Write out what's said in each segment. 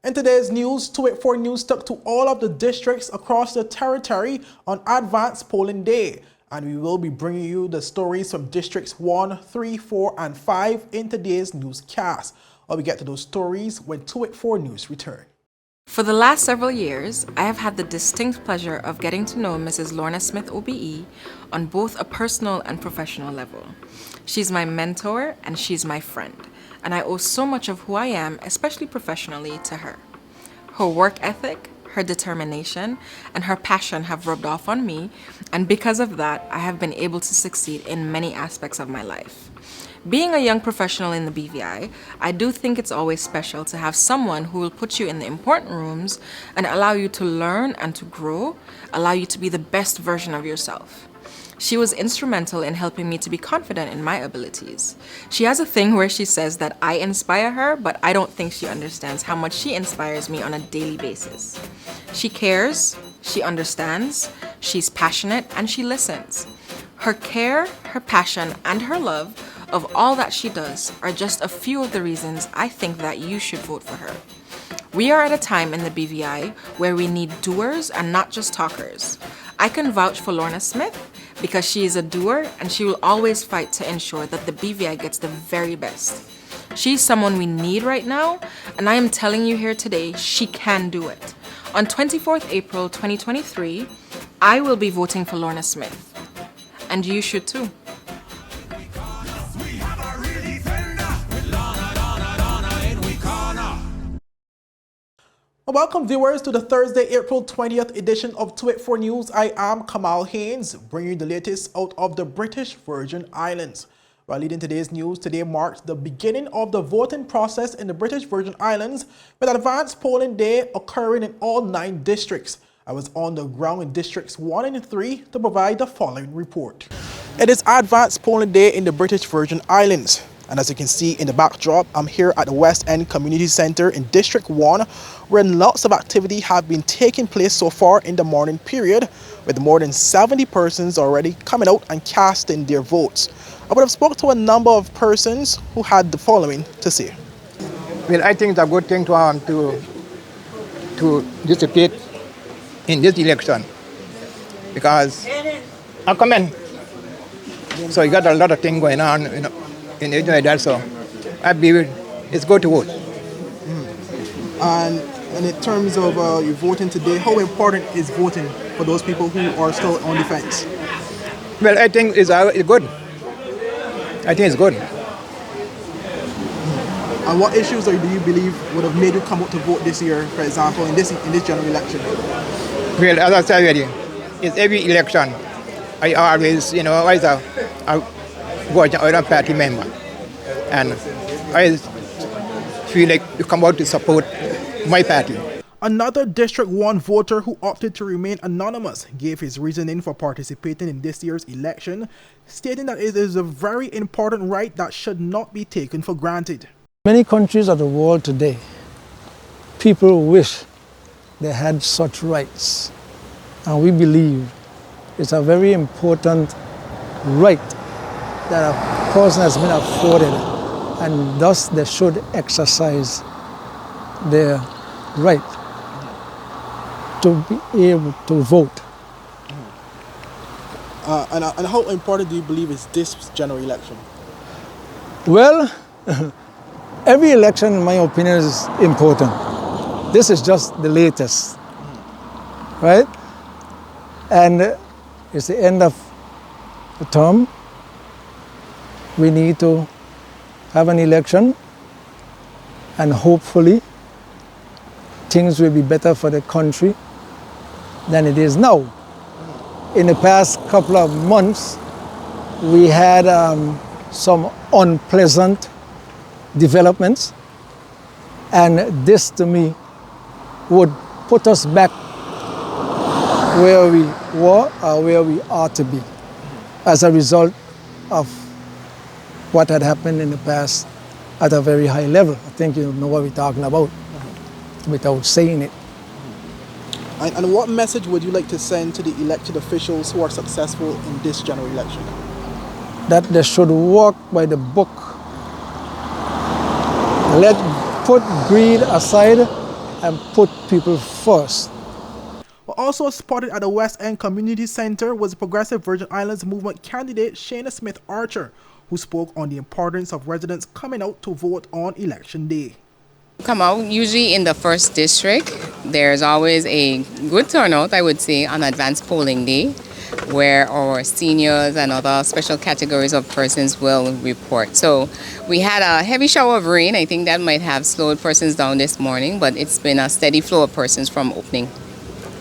In today's news, 284 News took to all of the districts across the territory on Advanced Polling Day. And we will be bringing you the stories from districts 1, 3, 4, and 5 in today's newscast. While we get to those stories when 284 News return. For the last several years, I have had the distinct pleasure of getting to know Mrs. Lorna Smith OBE on both a personal and professional level. She's my mentor and she's my friend, and I owe so much of who I am, especially professionally, to her. Her work ethic, her determination, and her passion have rubbed off on me, and because of that, I have been able to succeed in many aspects of my life. Being a young professional in the BVI, I do think it's always special to have someone who will put you in the important rooms and allow you to learn and to grow, allow you to be the best version of yourself. She was instrumental in helping me to be confident in my abilities. She has a thing where she says that I inspire her, but I don't think she understands how much she inspires me on a daily basis. She cares, she understands, she's passionate, and she listens. Her care, her passion, and her love of all that she does are just a few of the reasons I think that you should vote for her. We are at a time in the BVI where we need doers and not just talkers. I can vouch for Lorna Smith because she is a doer and she will always fight to ensure that the BVI gets the very best. She's someone we need right now, and I am telling you here today, she can do it. On 24th April 2023, I will be voting for Lorna Smith. And you should too. Welcome viewers to the Thursday, April 20th edition of 284 News. I am Kamal Haynes, bringing you the latest out of the British Virgin Islands. While leading today's news, today marks the beginning of the voting process in the British Virgin Islands, with Advanced Polling Day occurring in all 9 districts. I was on the ground in districts 1 and 3 to provide the following report. It is Advanced Polling Day in the British Virgin Islands. And as you can see in the backdrop, I'm here at the West End Community Centre in District 1, where lots of activity have been taking place so far in the morning period, with more than 70 persons already coming out and casting their votes. I would have spoke to a number of persons who had the following to say. Well, I think it's a good thing to participate in this election because I come in. So you got a lot of things going on, in it like that. So I believe it's good to vote. And in terms of you voting today, how important is voting for those people who are still on the fence? Well, I think it's good. I think it's good. And what issues do you believe would have made you come out to vote this year, for example, in this general election? Well, as I said already, it's every election. I always, always a vote a party member. And I feel like you come out to support my party. Another District 1 voter who opted to remain anonymous gave his reasoning for participating in this year's election, stating that it is a very important right that should not be taken for granted. Many countries of the world today, people wish they had such rights. And we believe it's a very important right that a person has been afforded, and thus they should exercise their right to be able to vote. And how important do you believe is this general election? Well, every election, in my opinion, is important. This is just the latest, right? And it's the end of the term. We need to have an election, and hopefully things will be better for the country than it is now. In the past couple of months, we had some unpleasant developments, and this to me would put us back where we were or where we ought to be as a result of what had happened in the past at a very high level. I think you know what we're talking about without saying it. And what message would you like to send to the elected officials who are successful in this general election? That they should walk by the book. Put greed aside and put people first. But also spotted at the West End Community Center was Progressive Virgin Islands Movement candidate Shana Smith Archer, who spoke on the importance of residents coming out to vote on election day. Come out, usually in the first district, there's always a good turnout, I would say, on advanced polling day, where our seniors and other special categories of persons will report. So we had a heavy shower of rain. I think that might have slowed persons down this morning, but it's been a steady flow of persons from opening.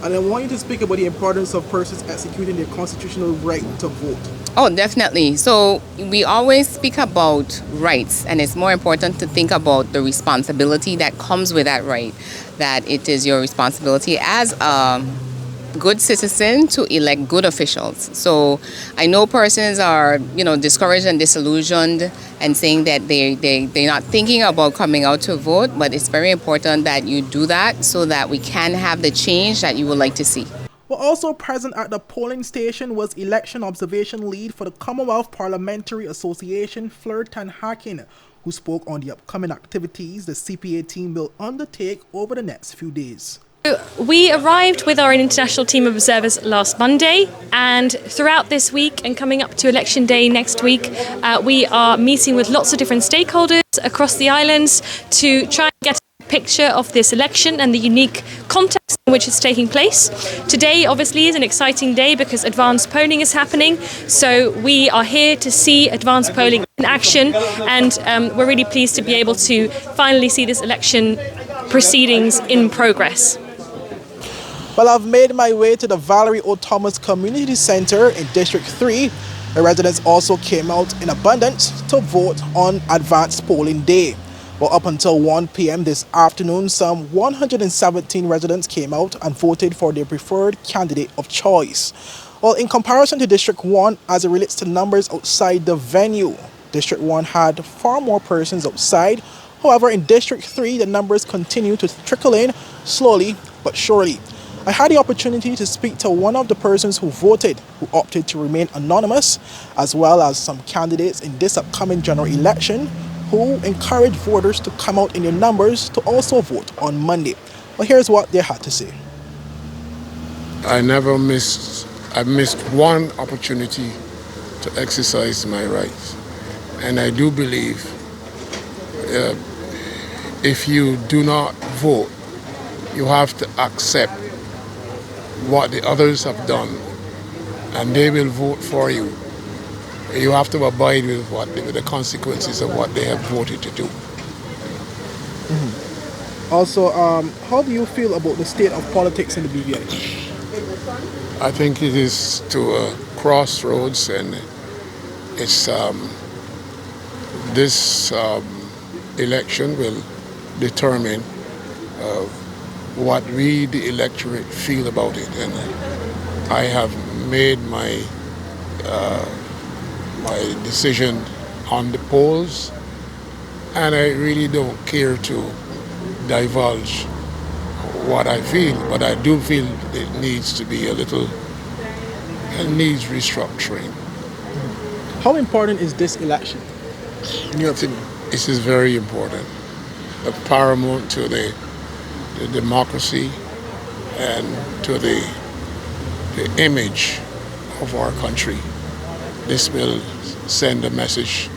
And I want you to speak about the importance of persons executing their constitutional right to vote. Oh, definitely. So we always speak about rights, and it's more important to think about the responsibility that comes with that right, that it is your responsibility as a good citizen to elect good officials. So I know persons are, discouraged and disillusioned and saying that they're not thinking about coming out to vote, but it's very important that you do that so that we can have the change that you would like to see. Well, also present at the polling station was election observation lead for the Commonwealth Parliamentary Association, Fleur Tanhakin, who spoke on the upcoming activities the CPA team will undertake over the next few days. We arrived with our international team of observers last Monday, and throughout this week and coming up to election day next week, we are meeting with lots of different stakeholders across the islands to try and get a picture of this election and the unique context in which it's taking place. Today obviously is an exciting day because advanced polling is happening, so we are here to see advanced polling in action, and we're really pleased to be able to finally see this election proceedings in progress. Well, I've made my way to the Valerie O. Thomas Community Center in District 3. The residents also came out in abundance to vote on advanced polling day. Well, up until 1 p.m. this afternoon, some 117 residents came out and voted for their preferred candidate of choice. Well, in comparison to District 1, as it relates to numbers outside the venue, District 1 had far more persons outside. However, in District 3, the numbers continue to trickle in slowly but surely. I had the opportunity to speak to one of the persons who voted, who opted to remain anonymous, as well as some candidates in this upcoming general election who encouraged voters to come out in their numbers to also vote on Monday. Well, here's what they had to say. I missed one opportunity to exercise my rights. And I do believe if you do not vote, you have to accept what the others have done, and they will vote for you. You have to abide with the consequences of what they have voted to do. Mm-hmm. Also, how do you feel about the state of politics in the BVI? I think it is to a crossroads, and it's this election will determine what we, the electorate, feel about it. And I have made my decision on the polls, and I really don't care to divulge what I feel, but I do feel it needs to be it needs restructuring. How important is this election, in your opinion? This is very important, paramount to the democracy and to the image of our country. This will send a message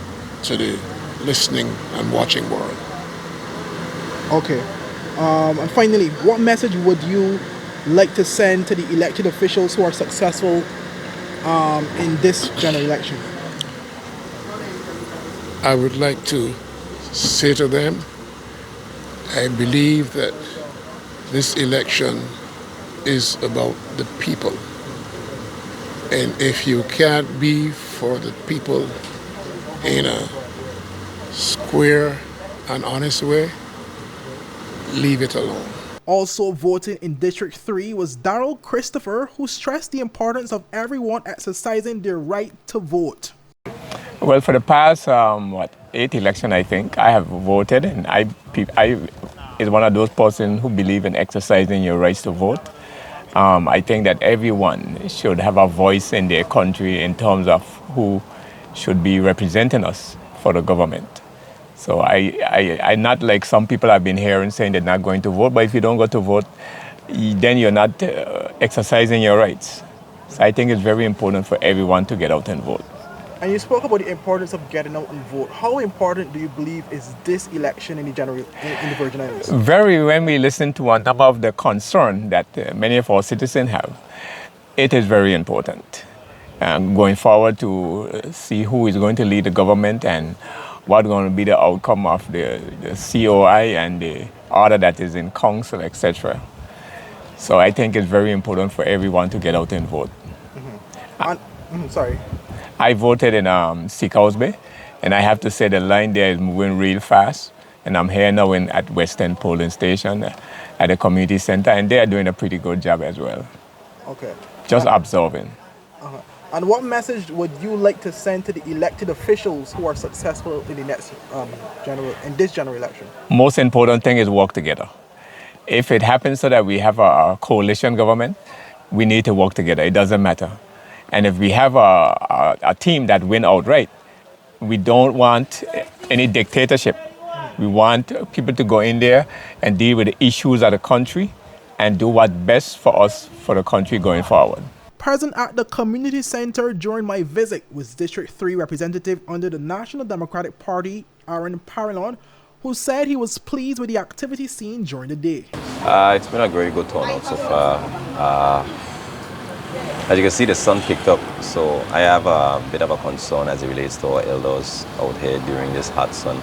to the listening and watching world. Okay. And finally, what message would you like to send to the elected officials who are successful in this general election? I would like to say to them, I believe that this election is about the people. And if you can't be for the people in a square and honest way, leave it alone. Also voting in District 3 was Darrell Christopher, who stressed the importance of everyone exercising their right to vote. Well, for the past 8 elections, I think, I have voted, and I is one of those persons who believe in exercising your rights to vote. I think that everyone should have a voice in their country in terms of who should be representing us for the government. So I not like some people have been hearing saying they're not going to vote, but if you don't go to vote, then you're not exercising your rights. So I think it's very important for everyone to get out and vote. And you spoke about the importance of getting out and vote. How important do you believe is this election in the Virgin Islands? Very, when we listen to a number of the concern that many of our citizens have, it is very important. Going forward to see who is going to lead the government and what's going to be the outcome of the COI and the order that is in council, etc. So I think it's very important for everyone to get out and vote. Sorry. I voted in Seacoast Bay, and I have to say the line there is moving real fast. And I'm here now at Western Polling Station at the community center, and they are doing a pretty good job as well. Okay. Just observing. And what message would you like to send to the elected officials who are successful in the next this general election? Most important thing is work together. If it happens so that we have a coalition government, we need to work together. It doesn't matter. And if we have a team that win outright, we don't want any dictatorship. We want people to go in there and deal with the issues of the country and do what's best for us, for the country going forward. Present at the community center during my visit was District 3 representative under the National Democratic Party, Aaron Parillon, who said he was pleased with the activity seen during the day. It's been a very good turnout so far. As you can see, the sun picked up, so I have a bit of a concern as it relates to our elders out here during this hot sun.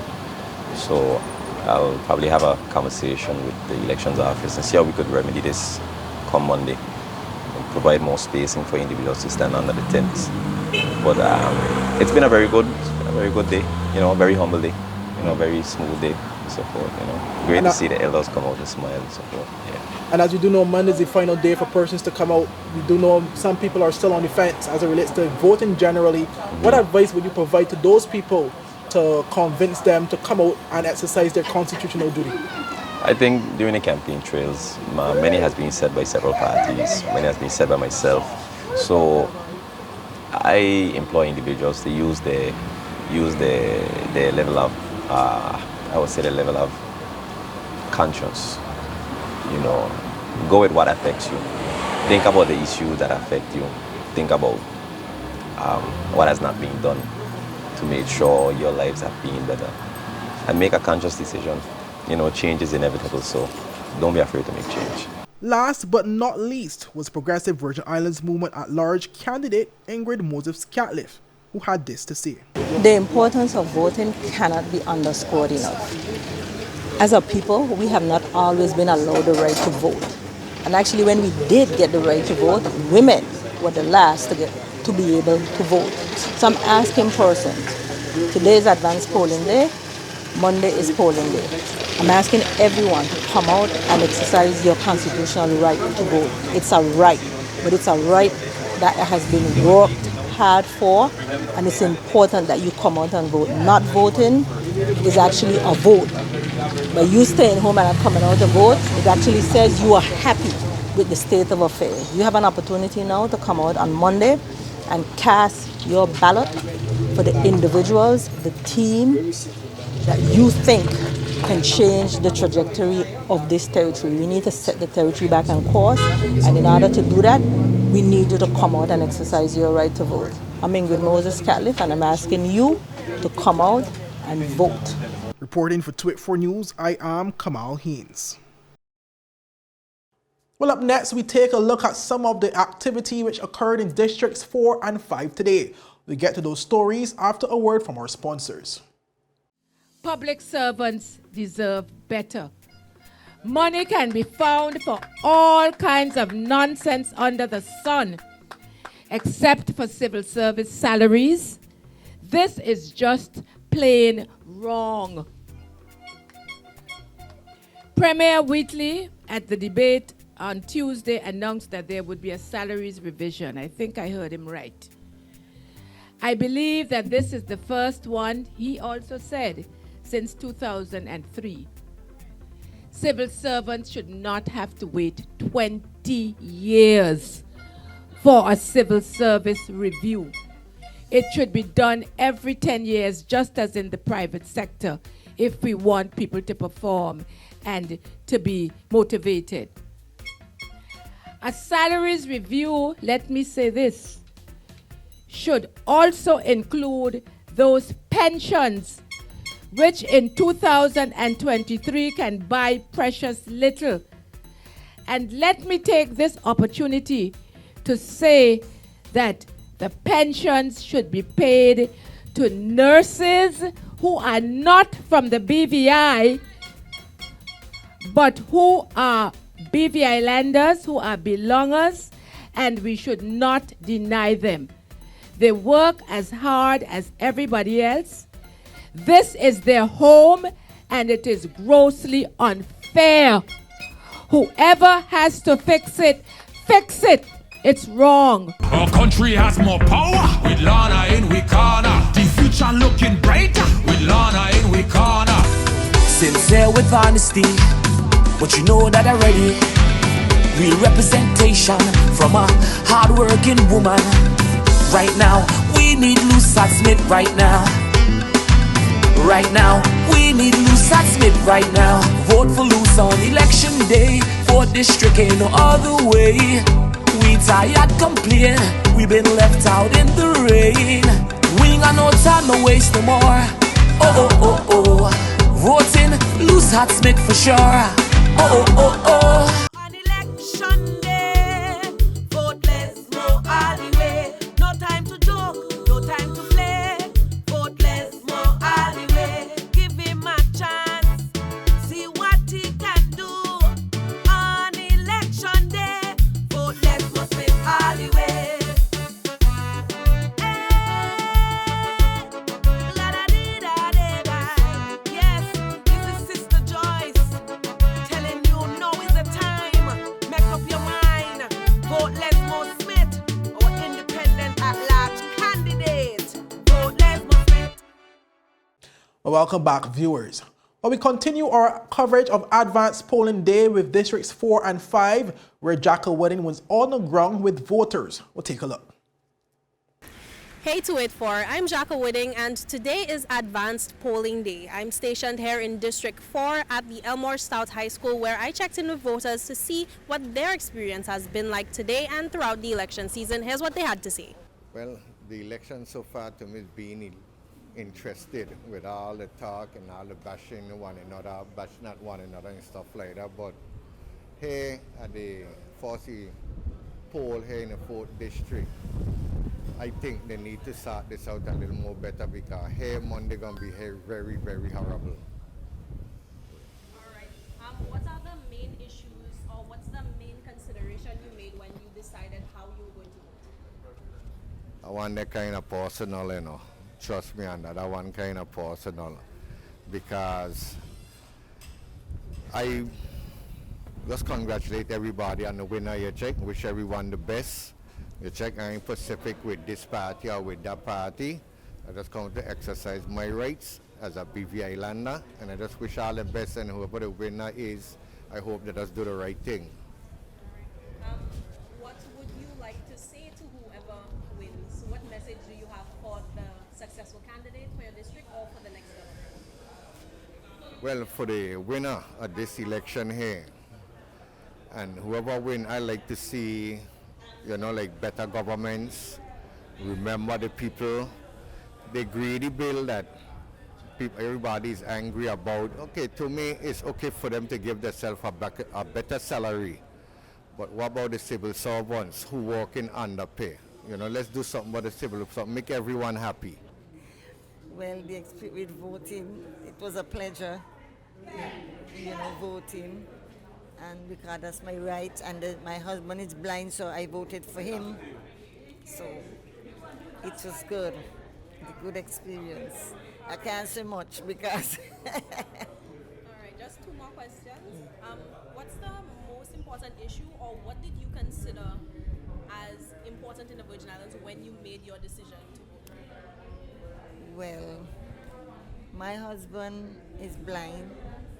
So I'll probably have a conversation with the elections office and see how we could remedy this come Monday and provide more spacing for individuals to stand under the tents. But it's been a very good day, a very humble day, very smooth day and so forth, Great to see the elders come out and smile and so forth, yeah. And as you do know, Monday is the final day for persons to come out. We do know some people are still on the fence as it relates to voting generally. What advice would you provide to those people to convince them to come out and exercise their constitutional duty? I think during the campaign trails, many has been said by several parties, many has been said by myself. So I employ individuals to use their level of, I would say the level of conscience. Go with what affects you. Think about the issues that affect you. Think about what has not been done to make sure your lives have been better. And make a conscious decision. Change is inevitable, so don't be afraid to make change. Last but not least was Progressive Virgin Islands Movement at Large candidate Ingrid Moses-Catliff, who had this to say. The importance of voting cannot be underscored enough. As a people, we have not always been allowed the right to vote. And actually, when we did get the right to vote, women were the last to be able to vote. So I'm asking persons, today is advanced polling day, Monday is polling day. I'm asking everyone to come out and exercise your constitutional right to vote. It's a right, but it's a right that has been worked hard for, and it's important that you come out and vote. Not voting is actually a vote. But you staying home and not coming out to vote, it actually says you are happy with the state of affairs. You have an opportunity now to come out on Monday and cast your ballot for the individuals, the teams that you think can change the trajectory of this territory. We need to set the territory back on course, and in order to do that, we need you to come out and exercise your right to vote. I'm Ingrid Moses-Catliff, and I'm asking you to come out and vote. Reporting for Twit 4 News, I am Kamal Haynes. Well, up next, we take a look at some of the activity which occurred in Districts 4 and 5 today. We get to those stories after a word from our sponsors. Public servants deserve better. Money can be found for all kinds of nonsense under the sun, except for civil service salaries. This is just plain wrong. Premier Wheatley at the debate on Tuesday announced that there would be a salaries revision. I think I heard him right. I believe that this is the first one, he also said, since 2003. Civil servants should not have to wait 20 years for a civil service review. It should be done every 10 years, just as in the private sector. if we want people to perform and to be motivated. A salaries review, let me say this, should also include those pensions which in 2023 can buy precious little. And let me take this opportunity to say that the pensions should be paid to nurses who are not from the BVI, but who are BVI landers, who are belongers, and we should not deny them. They work as hard as everybody else. This is their home, and it is grossly unfair. Whoever has to fix it, fix it. It's wrong. Our country has more power with Lana in we corner. The future looking brighter with Lana in we corner. Sincere with honesty, but you know that already. Real representation from a hard-working woman. Right now, we need Lucas Smith right now. Right now, we need Lucas Smith right now. Vote for Luce on election day. 4th district ain't no other way. We tired complain, we been left out in the rain. We ain't got no time, no waste no more. Oh, oh, oh, oh. Voting Lucas Smith for sure. Oh, oh, oh, oh. On election day, vote Lesmo all the way. No time to joke, no time to play. Vote Lesmo all the way. Give him a chance, see what he can do. On election day, vote Lesmo Smith all the way. Yes, this is Sister Joyce telling you now is the time. Make up your mind. Vote Lesmo Smith, our independent at-large candidate. Vote Lesmo Smith. Well, welcome back, viewers. Well, we continue our coverage of Advanced Polling Day with Districts 4 and 5, where Jackal Wedding was on the ground with voters. We'll take a look. Hey 284, I'm Jacka Wooding and today is Advanced Polling Day. I'm stationed here in District 4 at the Elmore Stout High School where I checked in with voters to see what their experience has been like today and throughout the election season. Here's what they had to say. Well, the election so far to me has been interested with all the talk and all the bashing one another, bashing at one another and stuff like that. But here at the 40 poll here in the 4th district, I think they need to sort this out a little more better because here Monday gonna be here very, very horrible. All right. What are the main issues or what's the main consideration you made when you decided how you were going to vote? I want that kind of personal, you know. Trust me on that. I want kind of personal because I just congratulate everybody on the winner you check. Wish everyone the best. You check I'm Pacific with this party or with that party. I just come to exercise my rights as a BVI lander, and I just wish all the best, and whoever the winner is, I hope they just do the right thing. What would you like to say to whoever wins? What message do you have for the successful candidate for your district or for the next government? Well, for the winner of this election here, and whoever win, I like to see, you know, like better governments, remember the people, the greedy bill that everybody is angry about. Okay, to me, it's okay for them to give themselves a better salary. But what about the civil servants who work in underpay? You know, let's do something about the civil servants, make everyone happy. Well, the experience with voting, it was a pleasure, you know, voting. And because that's my right, and my husband is blind, so I voted for him. So it was good, a good experience. I can't say much because. All right, just two more questions. What's the most important issue, or what did you consider as important in the Virgin Islands when you made your decision to vote? Well, my husband is blind,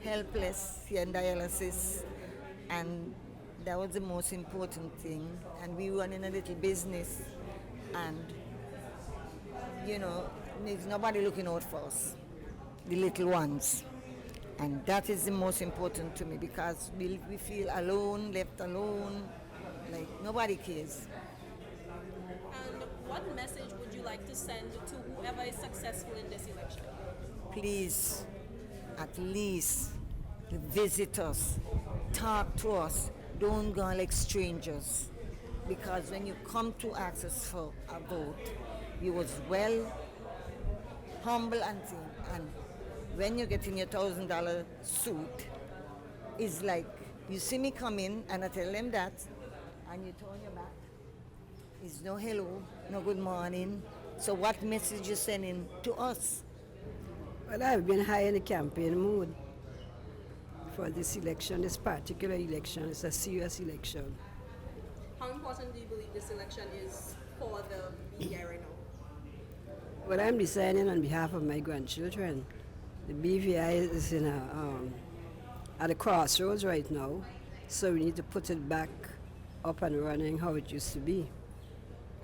helpless, he on dialysis. And that was the most important thing. And we run in a little business, and you know, there's nobody looking out for us. the little ones. And that is the most important to me because we feel alone, left alone, like nobody cares. And what message would you like to send to whoever is successful in this election? Please, at least visit us, talk to us, don't go like strangers. Because when you come to ask us for a vote, you was well, humble and thing. And when you get in your $1,000 suit, it's like you see me come in and I tell them that, and you turn your back. It's no hello, no good morning. So what message you sending to us? Well, I've been high in the campaign mood for this election, this particular election. It's a serious election. How important do you believe this election is for the BVI right now? Well, I'm deciding on behalf of my grandchildren. The BVI is at a crossroads right now, so we need to put it back up and running how it used to be.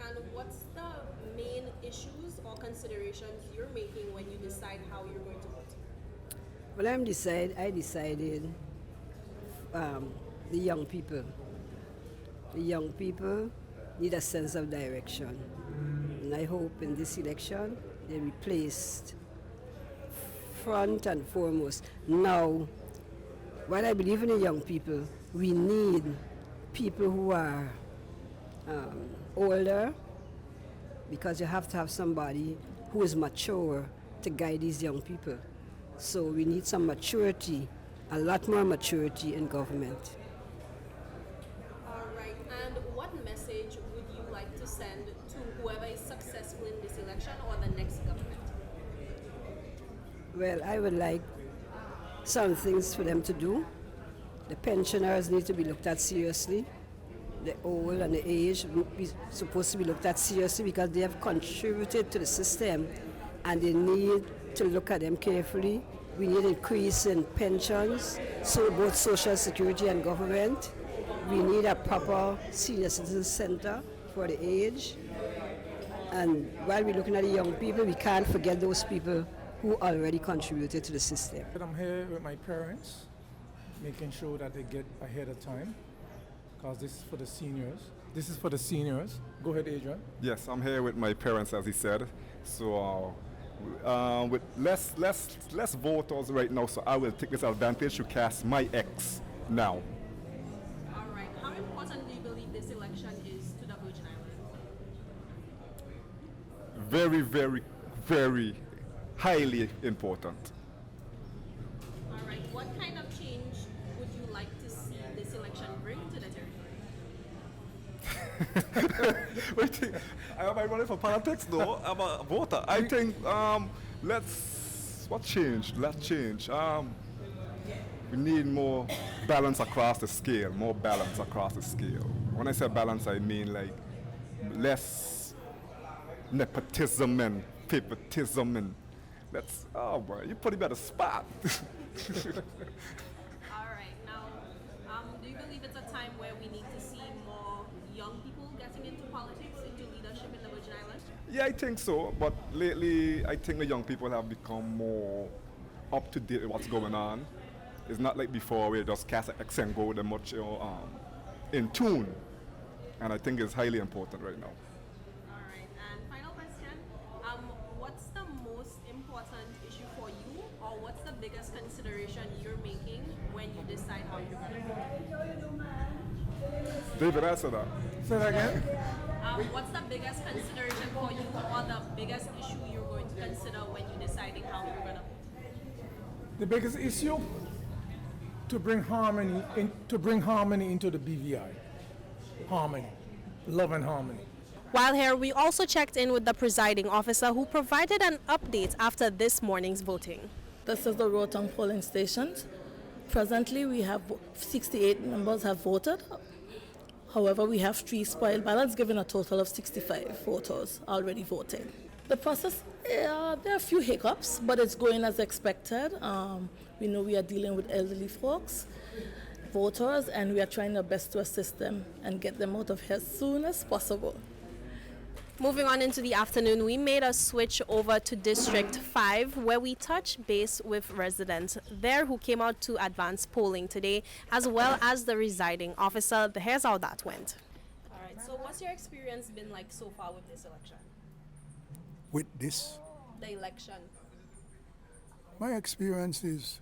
And what's the main issues or considerations you're making when you decide how you're going to vote? Well, I decided the young people. The young people need a sense of direction. And I hope in this election they'll be placed front and foremost. Now, while I believe in the young people, we need people who are older, because you have to have somebody who is mature to guide these young people. So we need some maturity, a lot more maturity in government. All right, and what message would you like to send to whoever is successful in this election or the next government? Well, I would like some things for them to do. The pensioners need to be looked at seriously. The old and the aged be supposed to be looked at seriously because they have contributed to the system and they need to look at them carefully. We need an increase in pensions, so both social security and government. We need a proper senior citizen center for the aged. And while we're looking at the young people, we can't forget those people who already contributed to the system. I'm here with my parents, making sure that they get ahead of time, because this is for the seniors. This is for the seniors. Go ahead, Adrian. Yes, I'm here with my parents, as he said. So with less voters right now, so I will take this advantage to cast my ex now. All right. How important do you believe this election is to the Virgin Islands? Very, very, very highly important. All right. What kind of change would you like to see this election bring to the territory? Wait, am I running for politics? No, I'm a voter. I think let's change. We need more balance across the scale. More balance across the scale. When I say balance, I mean like less nepotism and favoritism and let's. Oh boy, you put me at a spot. All right. Now, do you believe it's a time where we need to see more young people getting into politics, into leadership in the Virgin Islands? Yeah, I think so. But lately, I think the young people have become more up to date with what's going on. It's not like before where you just cast an X and go. They're much in tune, and I think it's highly important right now. All right. And final question: what's the most important issue for you, or what's the biggest consideration you're making when you decide how you're going to vote? David, answer that. Say that again. What's the biggest consideration for you, or the biggest issue you're going to consider when you're deciding how you're going to vote? The biggest issue to bring harmony into the BVI. Harmony, love and harmony. While here, we also checked in with the presiding officer who provided an update after this morning's voting. This is the Rotong polling station. Presently, we have 68 members have voted. However, we have 3 spoiled ballots, giving a total of 65 voters already voting. The process, there are a few hiccups, but it's going as expected. We know we are dealing with elderly folks, voters, and we are trying our best to assist them and get them out of here as soon as possible. Moving on into the afternoon, we made a switch over to District 5, where we touch base with residents there who came out to advance polling today, as well as the residing officer. Here's how that went. All right, so what's your experience been like so far with this election? With this? The election. My experience is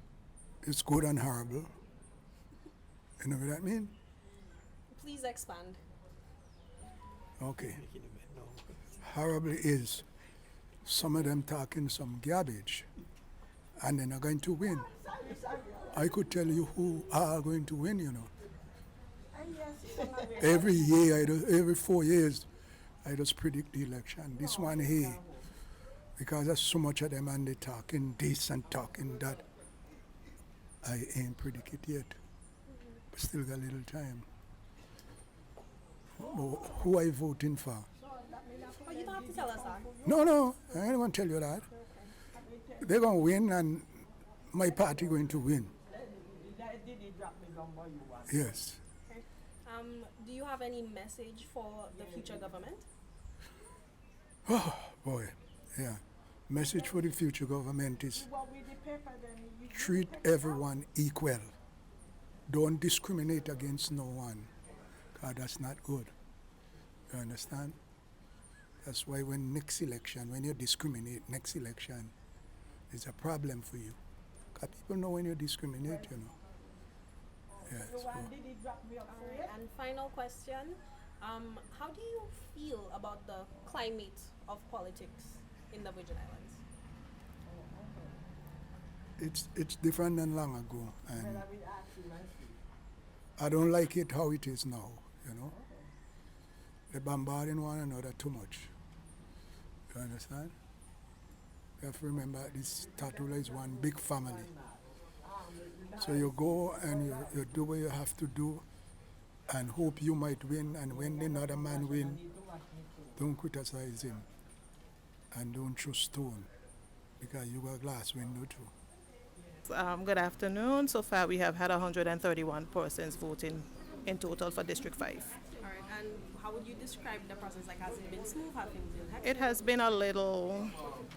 good and horrible. You know what I mean? Please expand. Okay. Horrible is some of them talking some garbage and they're not going to win. I could tell you who are going to win, you know. Every year, every 4 years, I just predict the election. This one here, because there's so much of them and they talking this and talking that, I ain't predict it yet. But still got a little time. Who are you voting for? Oh, you don't have to tell us that. No, I don't want to tell you that. They're going to win and my party going to win. Yes. Do you have any message for the future government? Oh, boy, yeah. Message for the future government is treat everyone equal. Don't discriminate against no one, because that's not good. You understand? That's why when you discriminate, next election is a problem for you. Because people know when you discriminate, you know. Yes. And final question, how do you feel about the climate of politics in the Virgin Islands? It's different than long ago, and I don't like it how it is now, you know. They're bombarding one another too much. You understand? You have to remember this Tatula is one big family. So you go and you do what you have to do and hope you might win, and when another man win, don't criticize him and don't throw stone, because you got glass window too. Good afternoon. So far we have had 131 persons voting in total for District 5. All right, and how would you describe the process? Like, has it been smooth? Have things been hectic? It has been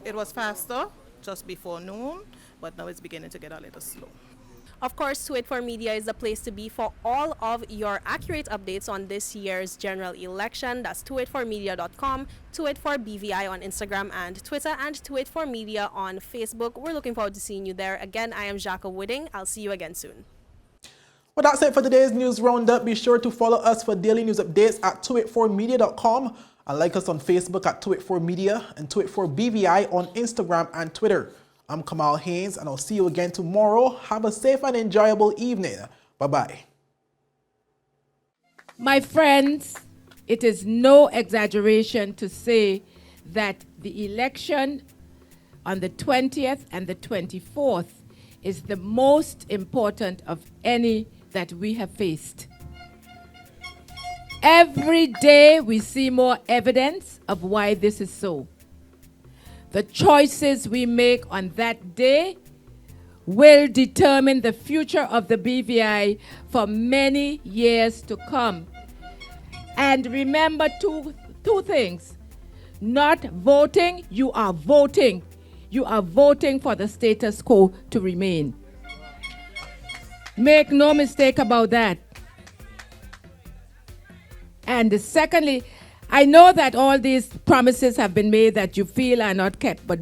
it was faster just before noon, but now it's beginning to get a little slow. Of course, Tweet4 Media is the place to be for all of your accurate updates on this year's general election. That's tweet4media.com, Tweet4BVI on Instagram and Twitter, and Tweet4 Media on Facebook. We're looking forward to seeing you there. Again, I am Jacques Wooding. I'll see you again soon. Well, that's it for today's news roundup. Be sure to follow us for daily news updates at tweet4media.com and like us on Facebook at Tweet4Media and Tweet4BVI on Instagram and Twitter. I'm Kamal Haynes, and I'll see you again tomorrow. Have a safe and enjoyable evening. Bye-bye. My friends, it is no exaggeration to say that the election on the 20th and the 24th is the most important of any that we have faced. Every day we see more evidence of why this is so. The choices we make on that day will determine the future of the BVI for many years to come. And remember two things. Not voting, you are voting. You are voting for the status quo to remain. Make no mistake about that. And secondly, I know that all these promises have been made that you feel are not kept, but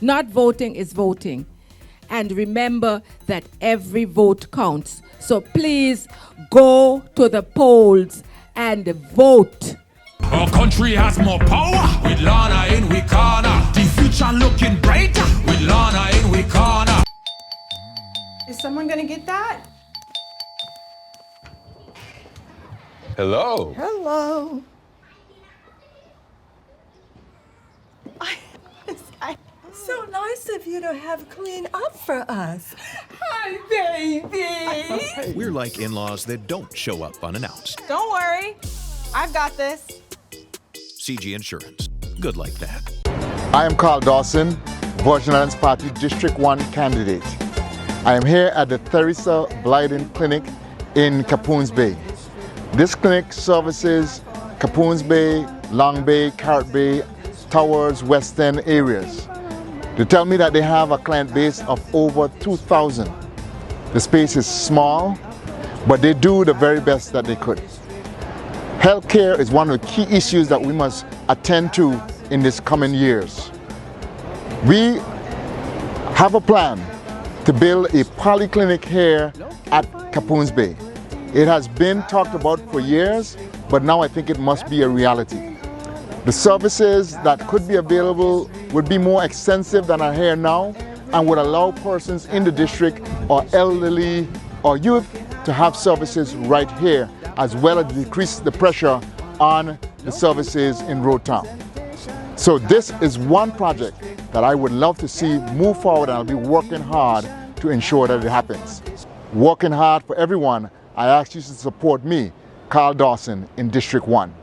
not voting is voting. And remember that every vote counts. So please go to the polls and vote. Our country has more power with Lana in we corner. The future looking brighter with Lana in we corner. Is someone gonna get that? Hello. Hello. So nice of you to have cleaned up for us. Hi, baby. We're like in-laws that don't show up unannounced. Don't worry. I've got this. CG Insurance. Good like that. I am Carl Dawson, Virgin Islands Party District 1 candidate. I am here at the Theresa Blyden Clinic in Capoons Bay. This clinic services Capoons Bay Long Bay, Carrot Bay, Towers, West End areas. They tell me that they have a client base of over 2,000. The space is small, but they do the very best that they could. Healthcare is one of the key issues that we must attend to in this coming years. We have a plan to build a polyclinic here at Capoons Bay. It has been talked about for years, but now I think it must be a reality. The services that could be available would be more extensive than are here now and would allow persons in the district or elderly or youth to have services right here, as well as decrease the pressure on the services in Road Town. So this is one project that I would love to see move forward, and I'll be working hard to ensure that it happens. Working hard for everyone, I ask you to support me, Carl Dawson, in District 1.